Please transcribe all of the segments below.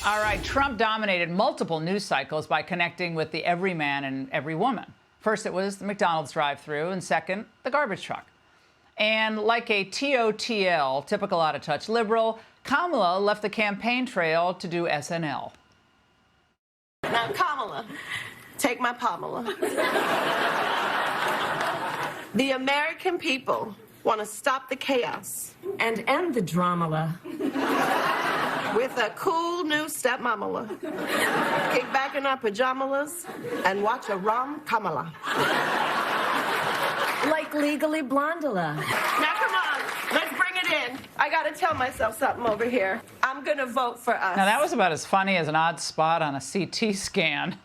All right, Trump dominated multiple news cycles by connecting with the everyman and every woman. First, it was the McDonald's drive-thru, and second, the garbage truck. And like a TOTL, typical out-of-touch liberal, Kamala left the campaign trail to do SNL. Now, Kamala, take my Pamela. The American people want to stop the chaos and end the drama with a cool new stepmamala. Kick back in our pajamas and watch a rom-Kamala. like Legally Blondula. Now, come on, let's bring it in. I got to tell myself something over here. I'm going to vote for us. Now, that was about as funny as an odd spot on a CT scan.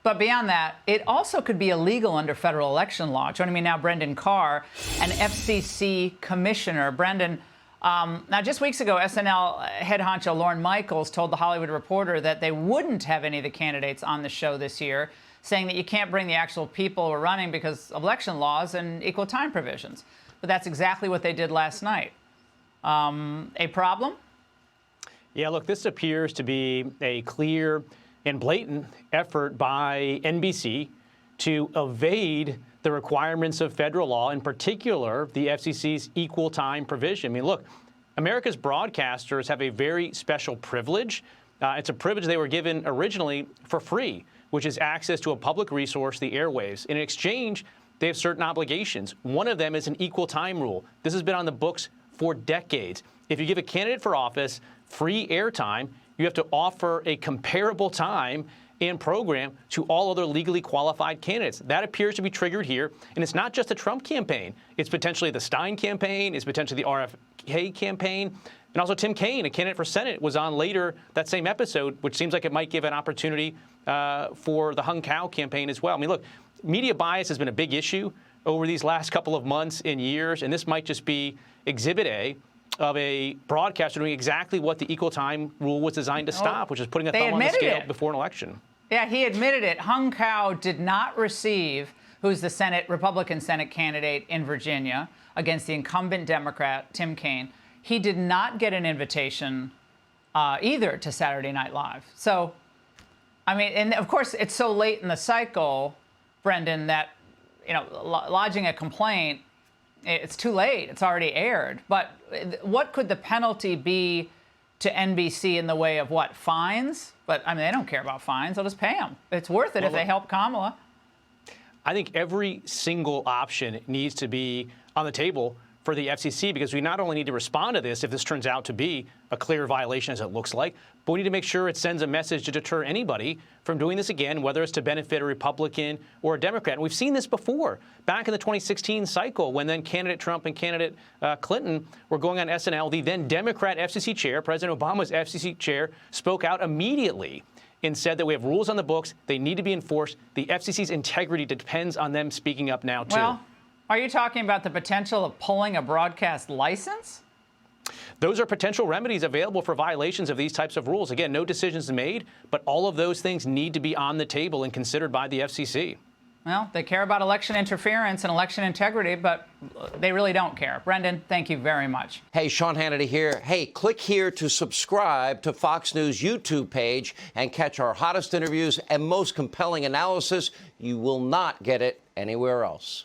But beyond that, it also could be illegal under federal election law. Joining me now, Brendan Carr, an FCC Commissioner. Brendan, now just weeks ago, SNL head honcho Lorne Michaels told The Hollywood Reporter that they wouldn't have any of the candidates on the show this year, saying that you can't bring the actual people who are running because of election laws and equal time provisions. But that's exactly what they did last night. A problem? Yeah, look, this appears to be a clear and blatant effort by NBC to evade the requirements of federal law, in particular, the FCC's equal time provision. I mean, look, America's broadcasters have a very special privilege. It's a privilege they were given originally for free, which is access to a public resource, the airwaves. In exchange, they have certain obligations. One of them is an equal time rule. This has been on the books for decades. If you give a candidate for office free airtime, you have to offer a comparable time and program to all other legally qualified candidates. That appears to be triggered here. And it's not just the Trump campaign. It's potentially the Stein campaign. It's potentially the RFK campaign. And also Tim Kaine, a candidate for Senate, was on later that same episode, which seems like it might give an opportunity for the Hung Cow campaign as well. I mean, look, media bias has been a big issue over these last couple of months and years, and this might just be Exhibit A of a broadcaster doing exactly what the equal time rule was designed to stop, which is putting a thumb on the scale before an election. Yeah, he admitted it. Hung Cow did not receive, who's the Republican Senate candidate in Virginia against the incumbent Democrat, Tim Kaine. He did not get an invitation either to Saturday Night Live. So, I mean, and of course, it's so late in the cycle, Brendan, that, you know, lodging a complaint, it's too late. It's already aired. But what could the penalty be to NBC in the way of what? Fines? But, I mean, they don't care about fines. They'll just pay them. It's worth it if they help Kamala. I think every single option needs to be on the table for the FCC, because we not only need to respond to this if this turns out to be a clear violation, as it looks like, but we need to make sure it sends a message to deter anybody from doing this again, whether it's to benefit a Republican or a Democrat. And we've seen this before, back in the 2016 cycle, when then candidate Trump and candidate Clinton were going on SNL. The then Democrat FCC chair, President Obama's FCC chair, spoke out immediately and said that we have rules on the books. They need to be enforced. The FCC's integrity depends on them speaking up now, too. Well, are you talking about the potential of pulling a broadcast license? Those are potential remedies available for violations of these types of rules. Again, no decisions made, but all of those things need to be on the table and considered by the FCC. Well, they care about election interference and election integrity, but they really don't care. Brendan, thank you very much. Hey, Sean Hannity here. Hey, click here to subscribe to Fox News YouTube page and catch our hottest interviews and most compelling analysis. You will not get it anywhere else.